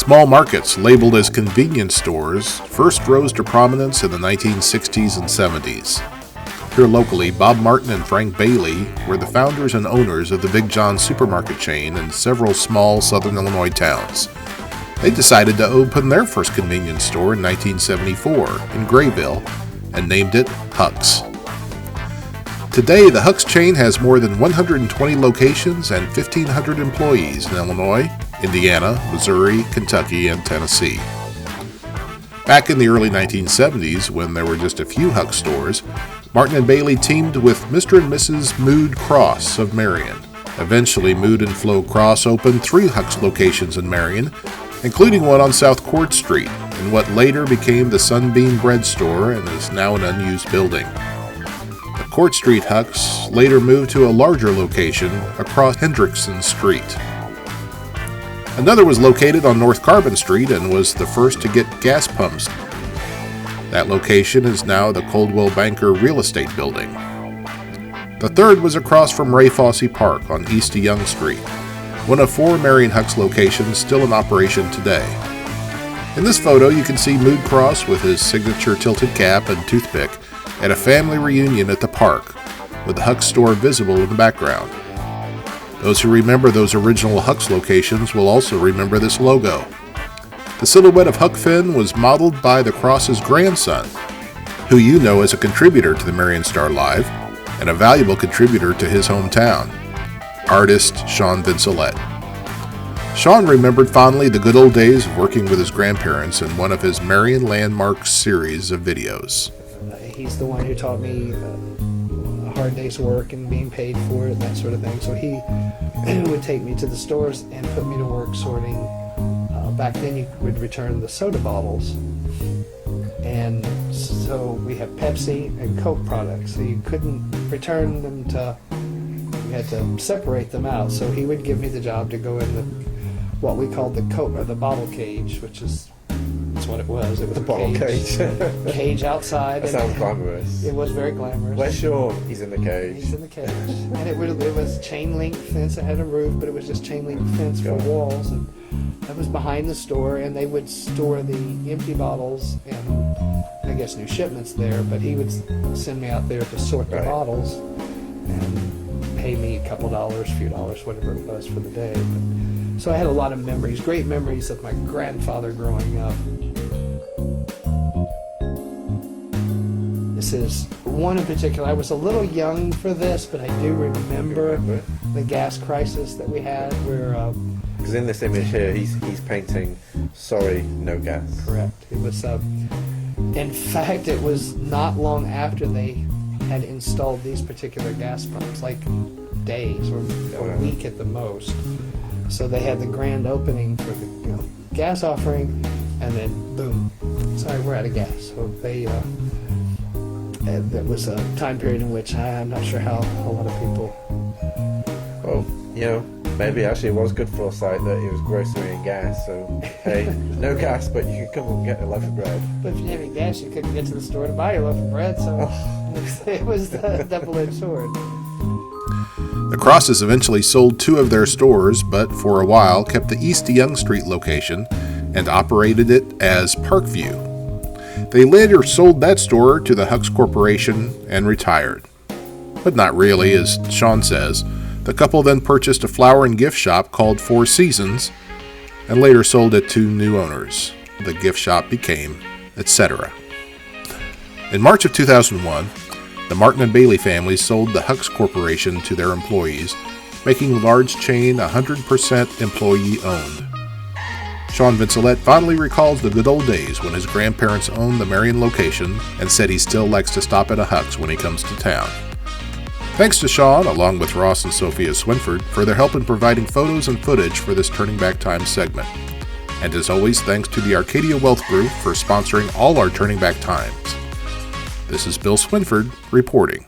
Small markets labeled as convenience stores first rose to prominence in the 1960s and 70s. Here locally, Bob Martin and Frank Bailey were the founders and owners of the Big John supermarket chain in several small southern Illinois towns. They decided to open their first convenience store in 1974 in Grayville and named it Huck's. Today, the Huck's chain has more than 120 locations and 1,500 employees in Illinois, Indiana, Missouri, Kentucky, and Tennessee. Back in the early 1970s, when there were just a few Huck's stores, Martin and Bailey teamed with Mr. and Mrs. Mood Cross of Marion. Eventually, Mood and Flo Cross opened 3 Huck's locations in Marion, including one on South Court Street, in what later became the Sunbeam Bread Store and is now an unused building. The Court Street Huck's later moved to a larger location across Hendrickson Street. Another was located on North Carbon Street and was the first to get gas pumps. That location is now the Coldwell Banker Real Estate Building. The third was across from Ray Fosse Park on East Young Street, one of 4 Marion Huck's locations still in operation today. In this photo, you can see Mood Cross with his signature tilted cap and toothpick at a family reunion at the park, with the Huck's store visible in the background. Those who remember those original Huck's locations will also remember this logo. The silhouette of Huck Finn was modeled by the Cross's grandson, who you know as a contributor to the Marion Star Live and a valuable contributor to his hometown, artist Sean Vincelette. Sean remembered fondly the good old days of working with his grandparents in one of his Marion Landmarks series of videos. He's the one who taught me a hard day's work and being paid for it and that sort of thing. So he would take me to the stores and put me to work sorting. Back then you would return the soda bottles, and so we have Pepsi and Coke products, so you couldn't return them you had to separate them out. So he would give me the job to go in what we called the Coke, or the bottle cage, which is that's what it was. It was The bottle cage. Cage outside. That sounds glamorous. It was very glamorous. We're sure he's in the cage. He's in the cage. And it was chain link fence. It had a roof, but it was just chain link fence for walls. And that was behind the store, and they would store the empty bottles and I guess new shipments there. But he would send me out there to sort the bottles and pay me a couple dollars, few dollars, whatever it was for the day. But, so I had a lot of memories, great memories of my grandfather growing up. This is one in particular. I was a little young for this, but I do remember the gas crisis that we had where... Because in this image here, he's painting, sorry, no gas. Correct. It was, in fact, it was not long after they had installed these particular gas pumps, like days or a week at the most. So they had the grand opening for the gas offering, and then boom, sorry, we're out of gas. So they that was a time period in which I'm not sure how a lot of people. Well, maybe actually it was good foresight that it was grocery and gas. So hey, no gas, but you can come and get a loaf of bread. But if you didn't have any gas, you couldn't get to the store to buy your loaf of bread. So it was a double-edged sword. The Crosses eventually sold 2 of their stores, but for a while kept the East Young Street location and operated it as Parkview. They later sold that store to the Huck's Corporation and retired. But not really, as Sean says. The couple then purchased a flower and gift shop called Four Seasons and later sold it to new owners. The gift shop became Etc. In March of 2001, the Martin and Bailey family sold the Huck's Corporation to their employees, making the large chain 100% employee-owned. Sean Vincelette fondly recalls the good old days when his grandparents owned the Marion location and said he still likes to stop at a Huck's when he comes to town. Thanks to Sean, along with Ross and Sophia Swinford, for their help in providing photos and footage for this Turning Back Time segment. And as always, thanks to the Arcadia Wealth Group for sponsoring all our Turning Back Times. This is Bill Swinford reporting.